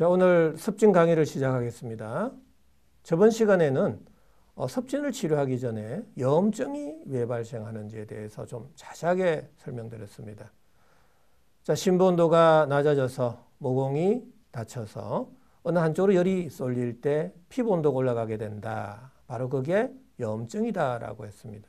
자, 오늘 섭진 강의를 시작하겠습니다. 저번 시간에는 섭진을 치료하기 전에 염증이 왜 발생하는지에 대해서 좀 자세하게 설명드렸습니다. 자, 심부온도가 낮아져서 모공이 닫혀서 어느 한쪽으로 열이 쏠릴 때 피부 온도가 올라가게 된다. 바로 그게 염증이다라고 했습니다.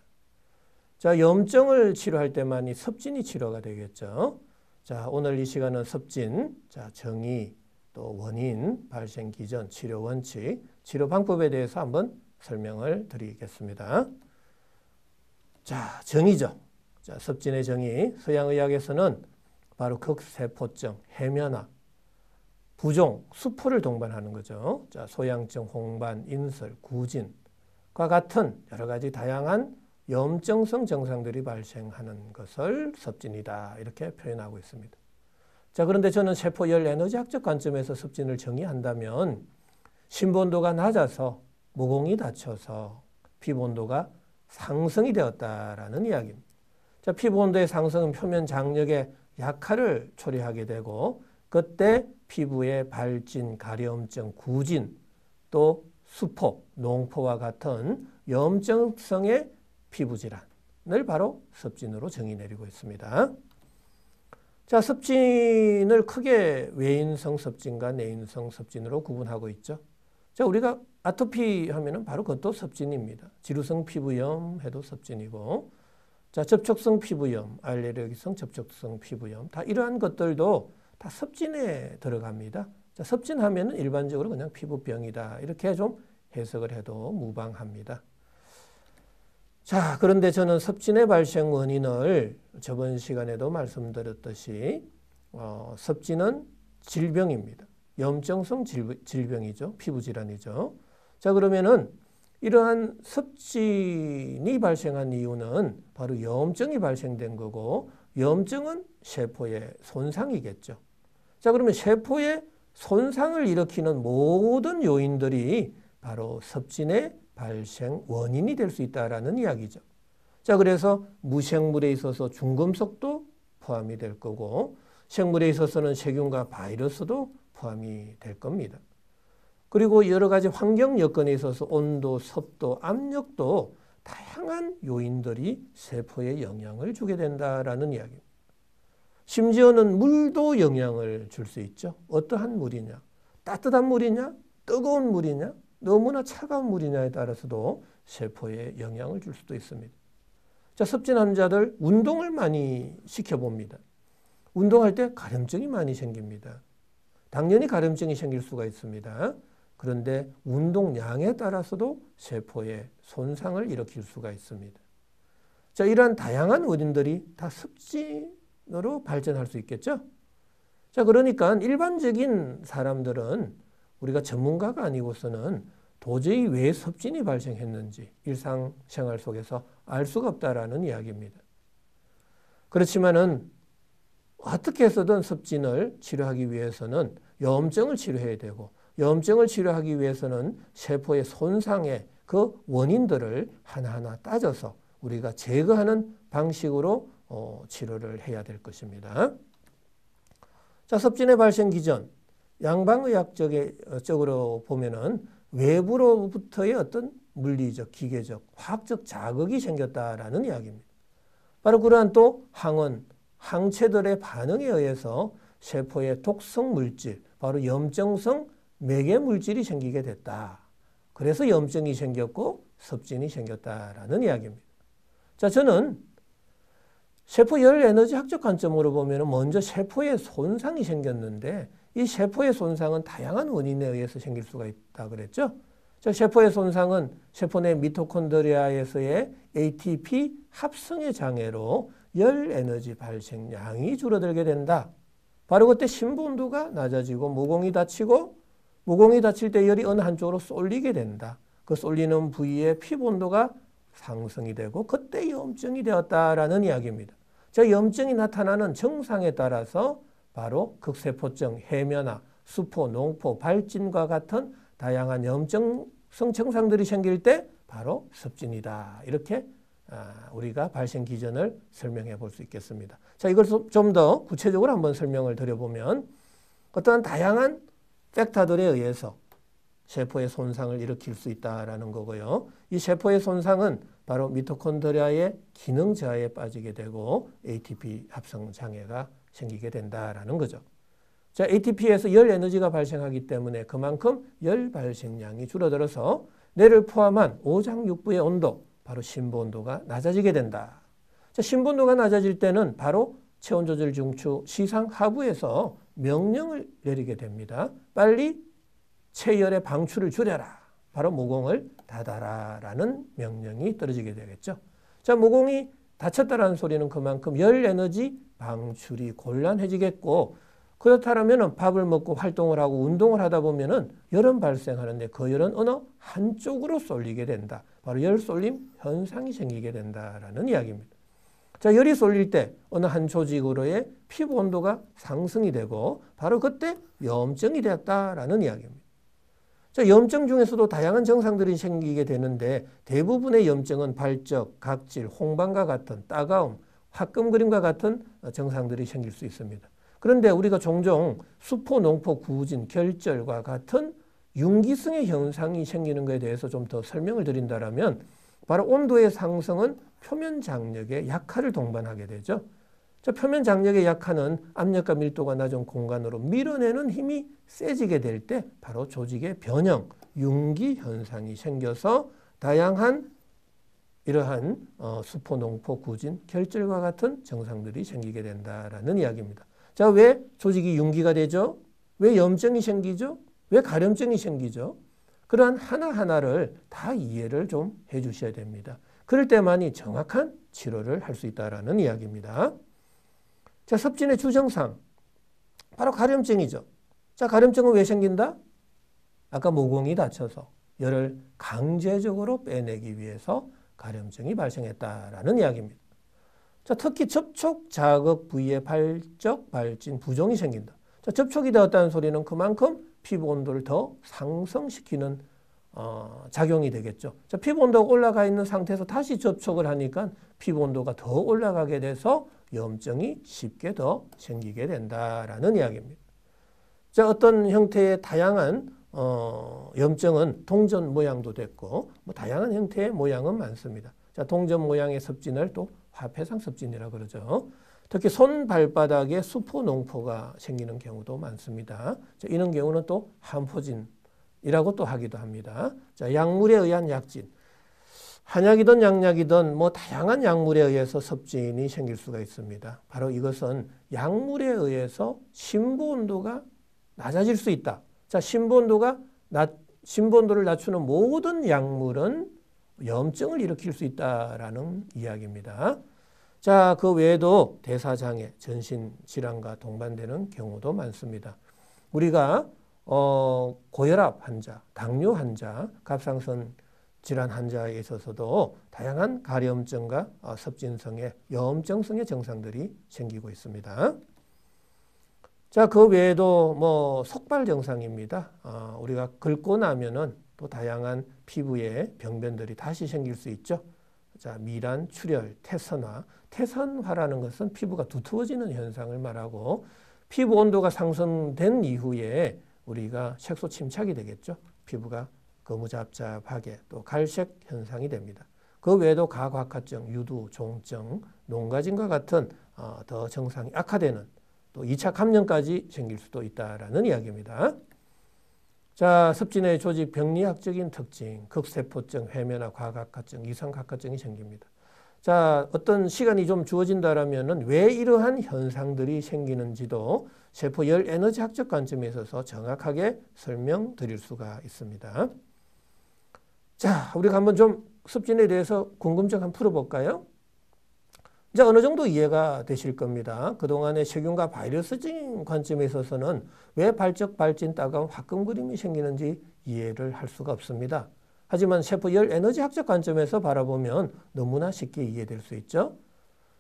자, 염증을 치료할 때만 이 섭진이 치료가 되겠죠. 자, 오늘 이 시간은 섭진, 자, 정의, 또 원인, 발생 기전, 치료 원칙, 치료 방법에 대해서 한번 설명을 드리겠습니다. 자, 정의죠. 자, 섭진의 정의. 서양의학에서는 바로 극세포증, 해면화, 부종, 수포를 동반하는 거죠. 자, 소양증, 홍반, 인설, 구진과 같은 여러 가지 다양한 염증성 증상들이 발생하는 것을 섭진이다. 이렇게 표현하고 있습니다. 자, 그런데 저는 세포열 에너지학적 관점에서 섭진을 정의한다면 심부온도가 낮아서 모공이 닫혀서 피부온도가 상승이 되었다라는 이야기입니다. 자, 피부온도의 상승은 표면 장력의 약화를 초래하게 되고 그때 피부의 발진, 가려움증, 구진, 또 수포, 농포와 같은 염증성의 피부질환을 바로 섭진으로 정의 내리고 있습니다. 자, 섭진을 크게 외인성 섭진과 내인성 섭진으로 구분하고 있죠. 자, 우리가 아토피 하면은 바로 그것도 섭진입니다. 지루성 피부염 해도 섭진이고, 자, 접촉성 피부염, 알레르기성 접촉성 피부염, 다 이러한 것들도 다 섭진에 들어갑니다. 자, 섭진하면은 일반적으로 그냥 피부병이다. 이렇게 좀 해석을 해도 무방합니다. 자, 그런데 저는 섭진의 발생 원인을 저번 시간에도 말씀드렸듯이 섭진은 질병입니다. 염증성 질병이죠. 피부질환이죠. 자, 그러면은 이러한 섭진이 발생한 이유는 바로 염증이 발생된 거고 염증은 세포의 손상이겠죠. 자, 그러면 세포의 손상을 일으키는 모든 요인들이 바로 섭진의 발생 원인이 될 수 있다라는 이야기죠. 자, 그래서 무생물에 있어서 중금속도 포함이 될 거고 생물에 있어서는 세균과 바이러스도 포함이 될 겁니다. 그리고 여러 가지 환경 여건에 있어서 온도, 습도, 압력도 다양한 요인들이 세포에 영향을 주게 된다라는 이야기입니다. 심지어는 물도 영향을 줄 수 있죠. 어떠한 물이냐? 따뜻한 물이냐? 뜨거운 물이냐? 너무나 차가운 물이냐에 따라서도 세포에 영향을 줄 수도 있습니다. 자, 섭진 환자들 운동을 많이 시켜봅니다. 운동할 때 가려움증이 많이 생깁니다. 당연히 가려움증이 생길 수가 있습니다. 그런데 운동량에 따라서도 세포에 손상을 일으킬 수가 있습니다. 자, 이러한 다양한 원인들이 다 섭진으로 발전할 수 있겠죠? 자, 그러니까 일반적인 사람들은 우리가 전문가가 아니고서는 도저히 왜 섭진이 발생했는지 일상생활 속에서 알 수가 없다라는 이야기입니다. 그렇지만은 어떻게 해서든 섭진을 치료하기 위해서는 염증을 치료해야 되고 염증을 치료하기 위해서는 세포의 손상의 그 원인들을 하나하나 따져서 우리가 제거하는 방식으로 치료를 해야 될 것입니다. 자, 섭진의 발생 기전. 양방의학적으로 보면은 외부로부터의 어떤 물리적, 기계적, 화학적 자극이 생겼다라는 이야기입니다. 바로 그러한 또 항원, 항체들의 반응에 의해서 세포의 독성 물질, 바로 염증성 매개 물질이 생기게 됐다. 그래서 염증이 생겼고 섭진이 생겼다라는 이야기입니다. 자, 저는 세포열 에너지 학적 관점으로 보면 먼저 세포에 손상이 생겼는데 이 세포의 손상은 다양한 원인에 의해서 생길 수가 있다 그랬죠. 자, 세포의 손상은 세포 내 미토콘드리아에서의 ATP 합성의 장애로 열 에너지 발생량이 줄어들게 된다. 바로 그때 심부온도가 낮아지고 모공이 닫히고 모공이 닫힐 때 열이 어느 한쪽으로 쏠리게 된다. 그 쏠리는 부위의 피부온도가 상승이 되고 그때 염증이 되었다라는 이야기입니다. 자, 염증이 나타나는 증상에 따라서 바로 극세포증, 해면화, 수포, 농포, 발진과 같은 다양한 염증성 증상들이 생길 때 바로 섭진이다. 이렇게 우리가 발생 기전을 설명해 볼 수 있겠습니다. 자, 이걸 좀 더 구체적으로 한번 설명을 드려보면 어떠한 다양한 팩터들에 의해서 세포의 손상을 일으킬 수 있다라는 거고요. 이 세포의 손상은 바로 미토콘드리아의 기능 저하에 빠지게 되고 ATP 합성 장애가 생기게 된다라는 거죠. 자, ATP에서 열 에너지가 발생하기 때문에 그만큼 열 발생량이 줄어들어서 뇌를 포함한 오장육부의 온도, 바로 심부 온도가 낮아지게 된다. 자, 심부 온도가 낮아질 때는 바로 체온 조절 중추 시상 하부에서 명령을 내리게 됩니다. 빨리 체열의 방출을 줄여라. 바로 모공을 닫아라 라는 명령이 떨어지게 되겠죠. 자, 모공이 닫혔다라는 소리는 그만큼 열 에너지 방출이 곤란해지겠고, 그렇다면 밥을 먹고 활동을 하고 운동을 하다 보면은 열은 발생하는데 그 열은 어느 한쪽으로 쏠리게 된다. 바로 열 쏠림 현상이 생기게 된다라는 이야기입니다. 자, 열이 쏠릴 때 어느 한 조직으로의 피부 온도가 상승이 되고 바로 그때 염증이 되었다라는 이야기입니다. 자, 염증 중에서도 다양한 증상들이 생기게 되는데 대부분의 염증은 발적, 각질, 홍반과 같은 따가움, 화끈거림과 같은 증상들이 생길 수 있습니다. 그런데 우리가 종종 수포, 농포, 구진, 결절과 같은 융기성의 현상이 생기는 것에 대해서 좀 더 설명을 드린다면 바로 온도의 상승은 표면 장력의 약화를 동반하게 되죠. 자, 표면 장력의 약화는 압력과 밀도가 낮은 공간으로 밀어내는 힘이 세지게 될 때 바로 조직의 변형, 융기 현상이 생겨서 다양한 이러한 수포, 농포, 구진, 결절과 같은 증상들이 생기게 된다라는 이야기입니다. 자, 왜 조직이 융기가 되죠? 왜 염증이 생기죠? 왜 가려움증이 생기죠? 그러한 하나하나를 다 이해를 좀 해주셔야 됩니다. 그럴 때만이 정확한 치료를 할 수 있다는 이야기입니다. 자, 섭진의 주증상, 바로 가려움증이죠. 자, 가려움증은 왜 생긴다? 아까 모공이 닫혀서 열을 강제적으로 빼내기 위해서 가려움증이 발생했다라는 이야기입니다. 자, 특히 접촉 자극 부위의 발적, 발진, 부종이 생긴다. 자, 접촉이 되었다는 소리는 그만큼 피부 온도를 더 상승시키는 작용이 되겠죠. 자, 피부 온도가 올라가 있는 상태에서 다시 접촉을 하니까 피부 온도가 더 올라가게 돼서 염증이 쉽게 더 생기게 된다라는 이야기입니다. 자, 어떤 형태의 다양한 염증은 동전 모양도 됐고 다양한 형태의 모양은 많습니다. 자, 동전 모양의 섭진을 또 화폐상 섭진이라고 그러죠. 특히 손 발바닥에 수포, 농포가 생기는 경우도 많습니다. 자, 이런 경우는 또 한포진이라고 또 하기도 합니다. 자, 약물에 의한 약진. 한약이든 양약이든 다양한 약물에 의해서 섭진이 생길 수가 있습니다. 바로 이것은 약물에 의해서 심부 온도가 낮아질 수 있다. 자, 심부 온도를 낮추는 모든 약물은 염증을 일으킬 수 있다라는 이야기입니다. 자, 그 외에도 대사장애, 전신질환과 동반되는 경우도 많습니다. 우리가 고혈압 환자, 당뇨 환자, 갑상선 질환 환자에 있어서도 다양한 가려움증과 섭진성의 염증성의 증상들이 생기고 있습니다. 자, 그 외에도 속발 증상입니다. 우리가 긁고 나면은 또 다양한 피부에 병변들이 다시 생길 수 있죠. 자, 미란, 출혈, 태선화. 태선화라는 것은 피부가 두터워지는 현상을 말하고 피부 온도가 상승된 이후에 우리가 색소 침착이 되겠죠. 피부가 거무잡잡하게 또 갈색 현상이 됩니다. 그 외에도 가곽화증, 유두, 종증, 농가진과 같은 더 증상이 악화되는 또 2차 감염까지 생길 수도 있다라는 이야기입니다. 자, 섭진의 조직 병리학적인 특징, 극세포증, 회면화, 과각화증, 이상각화증이 생깁니다. 자, 어떤 시간이 좀 주어진다라면은 왜 이러한 현상들이 생기는지도 세포 열 에너지학적 관점에 있어서 정확하게 설명드릴 수가 있습니다. 자, 우리가 한번 좀 섭진에 대해서 궁금증 한번 풀어볼까요? 이제 어느 정도 이해가 되실 겁니다. 그동안의 세균과 바이러스적인 관점에 있어서는 왜 발적, 발진, 따가움, 화끈거림이 생기는지 이해를 할 수가 없습니다. 하지만 세포 열 에너지학적 관점에서 바라보면 너무나 쉽게 이해될 수 있죠.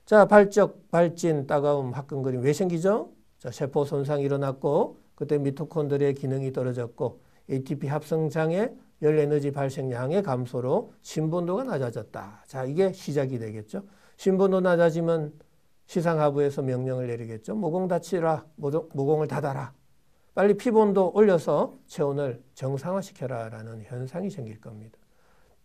자, 발적, 발진, 따가움, 화끈거림 왜 생기죠? 자, 세포 손상이 일어났고 그때 미토콘드리아의 기능이 떨어졌고 ATP 합성 장애, 열 에너지 발생량의 감소로 심부온도가 낮아졌다. 자, 이게 시작이 되겠죠. 심부온도 낮아지면 시상하부에서 명령을 내리겠죠. 모공 닫히라, 모공을 닫아라. 빨리 피부 온도 올려서 체온을 정상화시켜라라는 현상이 생길 겁니다.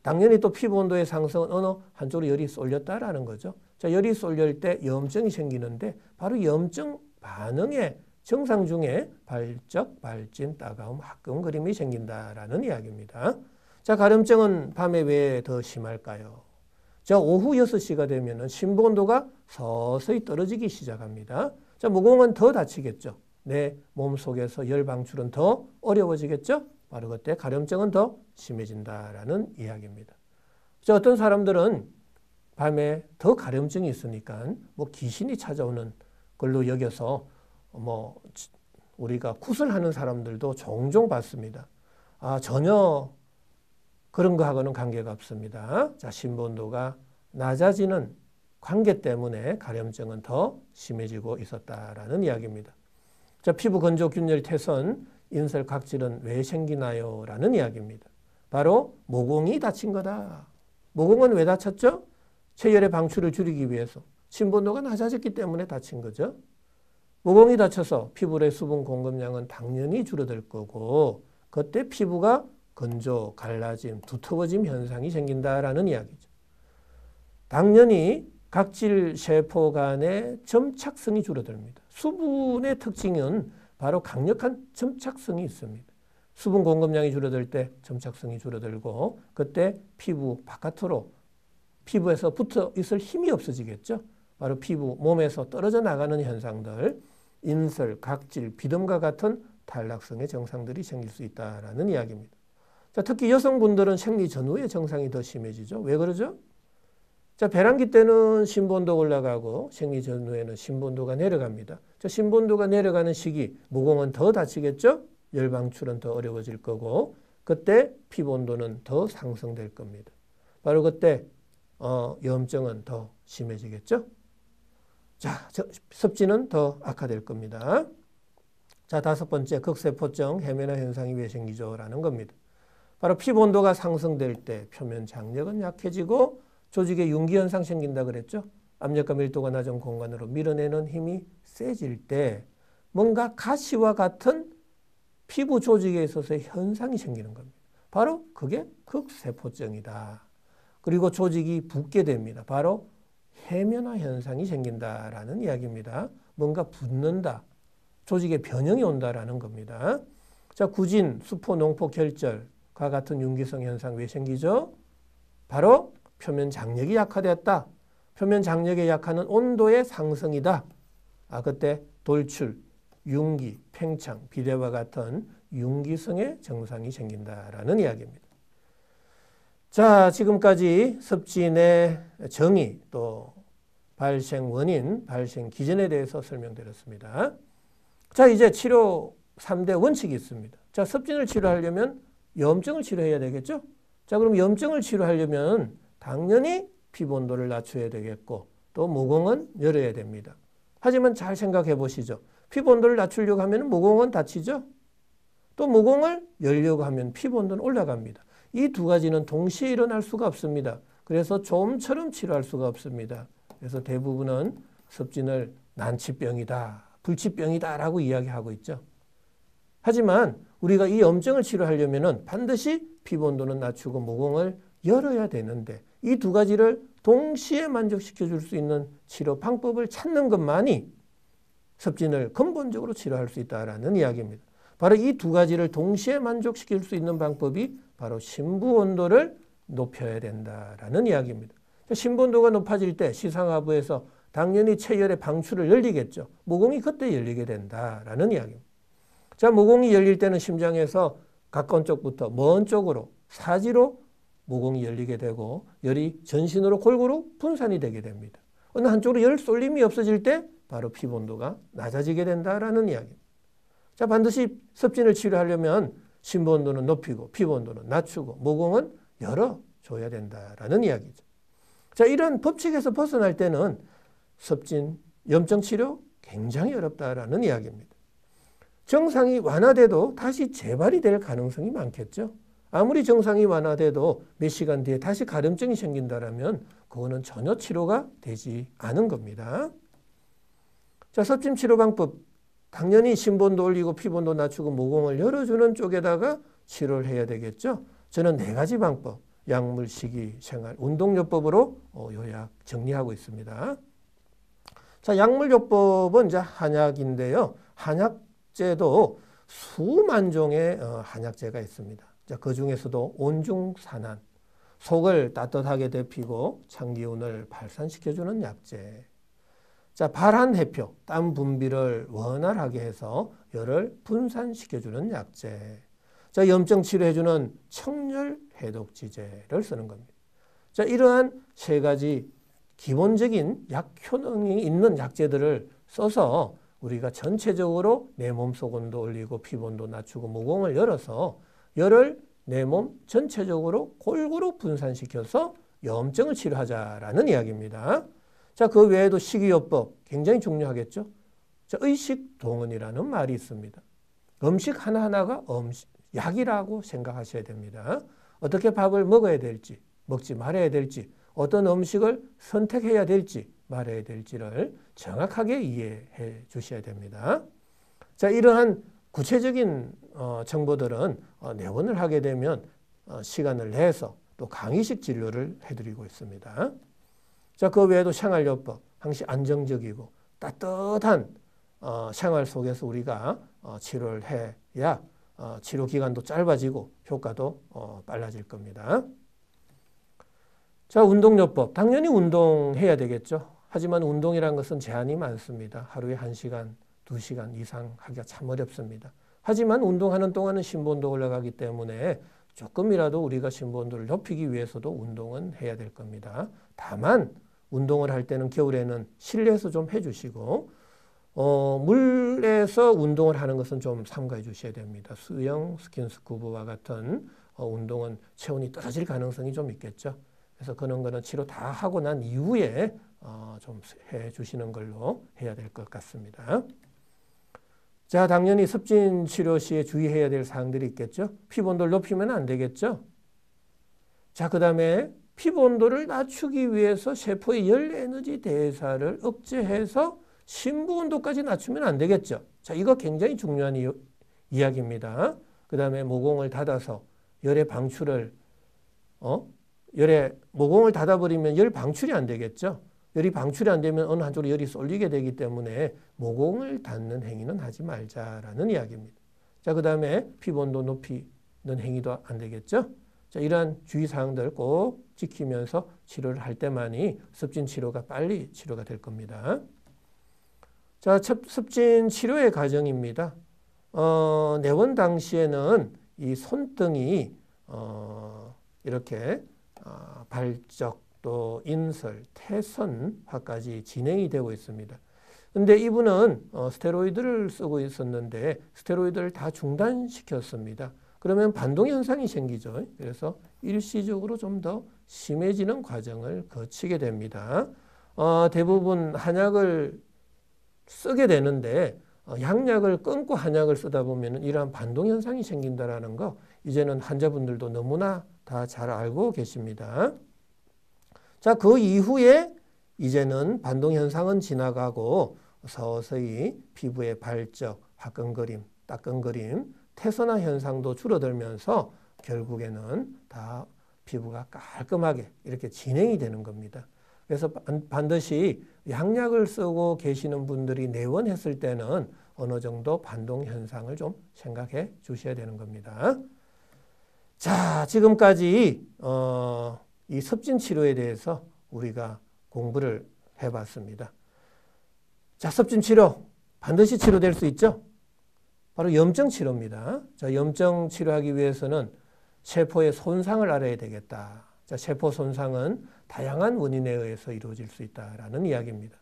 당연히 또 피부 온도의 상승은 어느 한쪽으로 열이 쏠렸다라는 거죠. 자, 열이 쏠릴 때 염증이 생기는데 바로 염증 반응의 증상 중에 발적, 발진, 따가움, 화끈거림이 생긴다라는 이야기입니다. 자, 가려움증은 밤에 왜 더 심할까요? 자, 오후 6시가 되면은 심부 온도가 서서히 떨어지기 시작합니다. 자, 모공은 더 다치겠죠. 내 몸속에서 열 방출은 더 어려워지겠죠. 바로 그때 가려움증은 더 심해진다라는 이야기입니다. 자, 어떤 사람들은 밤에 더 가려움증이 있으니까 뭐 귀신이 찾아오는 걸로 여겨서 뭐 우리가 구슬하는 사람들도 종종 봤습니다. 전혀 그런 거하고는 관계가 없습니다. 자, 심부 온도가 낮아지는 관계 때문에 가려움증은 더 심해지고 있었다라는 이야기입니다. 자, 피부 건조, 균열, 태선, 인설, 각질은 왜 생기나요? 라는 이야기입니다. 바로 모공이 다친 거다. 모공은 왜 다쳤죠? 체열의 방출을 줄이기 위해서 심부 온도가 낮아졌기 때문에 다친 거죠. 모공이 다쳐서 피부의 수분 공급량은 당연히 줄어들 거고 그때 피부가 건조, 갈라짐, 두터워짐 현상이 생긴다라는 이야기죠. 당연히 각질 세포 간의 점착성이 줄어듭니다. 수분의 특징은 바로 강력한 점착성이 있습니다. 수분 공급량이 줄어들 때 점착성이 줄어들고 그때 피부 바깥으로 피부에서 붙어 있을 힘이 없어지겠죠. 바로 피부, 몸에서 떨어져 나가는 현상들, 인설, 각질, 비듬과 같은 탈락성의 증상들이 생길 수 있다는 이야기입니다. 자, 특히 여성분들은 생리 전후의 증상이 더 심해지죠. 왜 그러죠? 자, 배란기 때는 심부온도가 올라가고 생리 전후에는 심부온도가 내려갑니다. 자, 심부온도가 내려가는 시기 모공은 더 다치겠죠? 열 방출은 더 어려워질 거고 그때 피부 온도는 더 상승될 겁니다. 바로 그때 염증은 더 심해지겠죠? 자, 습진은 더 악화될 겁니다. 자, 5번째 극세포증 해면화 현상이 왜 생기죠? 라는 겁니다. 바로 피부 온도가 상승될 때 표면 장력은 약해지고 조직에 융기 현상 생긴다 그랬죠? 압력과 밀도가 낮은 공간으로 밀어내는 힘이 세질 때 뭔가 가시와 같은 피부 조직에 있어서의 현상이 생기는 겁니다. 바로 그게 극세포증이다. 그리고 조직이 붓게 됩니다. 바로 해면화 현상이 생긴다라는 이야기입니다. 뭔가 붓는다. 조직에 변형이 온다라는 겁니다. 자, 구진, 수포, 농포, 결절과 같은 융기성 현상 왜 생기죠? 바로 표면 장력이 약화되었다. 표면 장력에 약하는 온도의 상승이다. 그때 돌출, 융기, 팽창, 비대와 같은 융기성의 증상이 생긴다라는 이야기입니다. 자, 지금까지 습진의 정의 또 발생 원인, 발생 기전에 대해서 설명드렸습니다. 자, 이제 치료 3대 원칙이 있습니다. 자, 습진을 치료하려면 염증을 치료해야 되겠죠? 자, 그럼 염증을 치료하려면 당연히 피부 온도를 낮춰야 되겠고 또 모공은 열어야 됩니다. 하지만 잘 생각해 보시죠. 피부 온도를 낮추려고 하면 모공은 닫히죠? 또 모공을 열려고 하면 피부 온도는 올라갑니다. 이 두 가지는 동시에 일어날 수가 없습니다. 그래서 좀처럼 치료할 수가 없습니다. 그래서 대부분은 습진을 난치병이다, 불치병이다 라고 이야기하고 있죠. 하지만 우리가 이 염증을 치료하려면 반드시 피부 온도는 낮추고 모공을 열어야 되는데 이 두 가지를 동시에 만족시켜 줄 수 있는 치료 방법을 찾는 것만이 습진을 근본적으로 치료할 수 있다는 이야기입니다. 바로 이 두 가지를 동시에 만족시킬 수 있는 방법이 바로 심부 온도를 높여야 된다라는 이야기입니다. 심부 온도가 높아질 때 시상하부에서 당연히 체열의 방출을 열리겠죠. 모공이 그때 열리게 된다라는 이야기입니다. 자, 모공이 열릴 때는 심장에서 가까운 쪽부터 먼 쪽으로 사지로 모공이 열리게 되고 열이 전신으로 골고루 분산이 되게 됩니다. 어느 한쪽으로 열 쏠림이 없어질 때 바로 피부 온도가 낮아지게 된다라는 이야기입니다. 자, 반드시 습진을 치료하려면 심부 온도는 높이고 피부 온도는 낮추고 모공은 열어줘야 된다라는 이야기죠. 자, 이런 법칙에서 벗어날 때는 습진, 염증 치료 굉장히 어렵다라는 이야기입니다. 정상이 완화돼도 다시 재발이 될 가능성이 많겠죠. 아무리 정상이 완화돼도 몇 시간 뒤에 다시 가려움증이 생긴다면 그거는 전혀 치료가 되지 않은 겁니다. 자, 습진 치료 방법 당연히 신본도 올리고 피본도 낮추고 모공을 열어주는 쪽에다가 치료를 해야 되겠죠. 저는 4가지 방법, 약물, 식이, 생활, 운동요법으로 요약 정리하고 있습니다. 자, 약물요법은 이제 한약인데요. 한약제도 수만 종의 한약제가 있습니다. 자, 그 중에서도 온중산한, 속을 따뜻하게 데피고 창기운을 발산시켜주는 약제. 자, 발한해표, 땀 분비를 원활하게 해서 열을 분산시켜주는 약제. 자, 염증 치료해주는 청열 해독지제를 쓰는 겁니다. 자, 이러한 3가지 기본적인 약 효능이 있는 약제들을 써서 우리가 전체적으로 내 몸속 온도 올리고 피본도 낮추고 모공을 열어서 열을 내 몸 전체적으로 골고루 분산시켜서 염증을 치료하자라는 이야기입니다. 자, 그 외에도 식이요법 굉장히 중요하겠죠. 자, 의식동원이라는 말이 있습니다. 음식 하나하나가 약이라고 생각하셔야 됩니다. 어떻게 밥을 먹어야 될지, 먹지 말아야 될지, 어떤 음식을 선택해야 될지, 말해야 될지를 정확하게 이해해 주셔야 됩니다. 자, 이러한 구체적인 정보들은 내원을 하게 되면 시간을 내서 또 강의식 진료를 해드리고 있습니다. 자, 그 외에도 생활요법, 항시 안정적이고 따뜻한 생활 속에서 우리가 치료를 해야 치료 기간도 짧아지고 효과도 빨라질 겁니다. 자, 운동요법, 당연히 운동해야 되겠죠. 하지만 운동이라는 것은 제한이 많습니다. 하루에 1시간, 2시간 이상 하기가 참 어렵습니다. 하지만 운동하는 동안은 신본도 올라가기 때문에 조금이라도 우리가 신본도를 높이기 위해서도 운동은 해야 될 겁니다. 다만 운동을 할 때는 겨울에는 실내에서 좀 해주시고 물에서 운동을 하는 것은 좀 삼가해 주셔야 됩니다. 수영, 스킨스쿠버와 같은 운동은 체온이 떨어질 가능성이 좀 있겠죠. 그래서 그런 거는 치료 다 하고 난 이후에 좀 해주시는 걸로 해야 될 것 같습니다. 자, 당연히 습진 치료 시에 주의해야 될 사항들이 있겠죠. 피본도를 높이면 안 되겠죠. 자, 그 다음에 피본도를 낮추기 위해서 세포의 열 에너지 대사를 억제해서 심부 온도까지 낮추면 안 되겠죠. 자, 이거 굉장히 중요한 이야기입니다. 그 다음에 모공을 닫아서 열의 방출을 모공을 닫아버리면 열 방출이 안 되겠죠. 열이 방출이 안 되면 어느 한쪽으로 열이 쏠리게 되기 때문에 모공을 닫는 행위는 하지 말자라는 이야기입니다. 자, 그 다음에 피본도 높이는 행위도 안 되겠죠. 자, 이러한 주의사항들 꼭 지키면서 치료를 할 때만이 습진 치료가 빨리 치료가 될 겁니다. 자, 습진 치료의 과정입니다. 내원 당시에는 이 손등이 이렇게 발적 또 인설, 태선화까지 진행이 되고 있습니다. 근데 이분은 스테로이드를 쓰고 있었는데 스테로이드를 다 중단시켰습니다. 그러면 반동 현상이 생기죠. 그래서 일시적으로 좀 더 심해지는 과정을 거치게 됩니다. 대부분 한약을 쓰게 되는데 약약을 끊고 한약을 쓰다 보면 이러한 반동 현상이 생긴다는 거 이제는 환자분들도 너무나 다 잘 알고 계십니다. 자, 그 이후에 이제는 반동 현상은 지나가고 서서히 피부의 발적, 화끈거림, 따끈거림, 태선화 현상도 줄어들면서 결국에는 다 피부가 깔끔하게 이렇게 진행이 되는 겁니다. 그래서 반드시 약약을 쓰고 계시는 분들이 내원했을 때는 어느 정도 반동 현상을 좀 생각해 주셔야 되는 겁니다. 자, 지금까지 이 습진 치료에 대해서 우리가 공부를 해봤습니다. 자, 습진 치료 반드시 치료될 수 있죠? 바로 염증 치료입니다. 자, 염증 치료하기 위해서는 세포의 손상을 알아야 되겠다. 자, 세포 손상은 다양한 원인에 의해서 이루어질 수 있다라는 이야기입니다.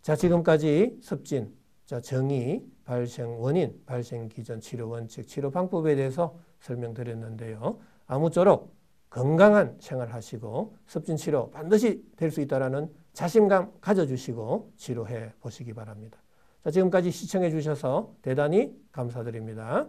자, 지금까지 습진, 자, 정의, 발생 원인, 발생 기전, 치료 원칙, 치료 방법에 대해서 설명드렸는데요. 아무쪼록 건강한 생활하시고 습진 치료 반드시 될 수 있다는 자신감 가져주시고 치료해 보시기 바랍니다. 자, 지금까지 시청해 주셔서 대단히 감사드립니다.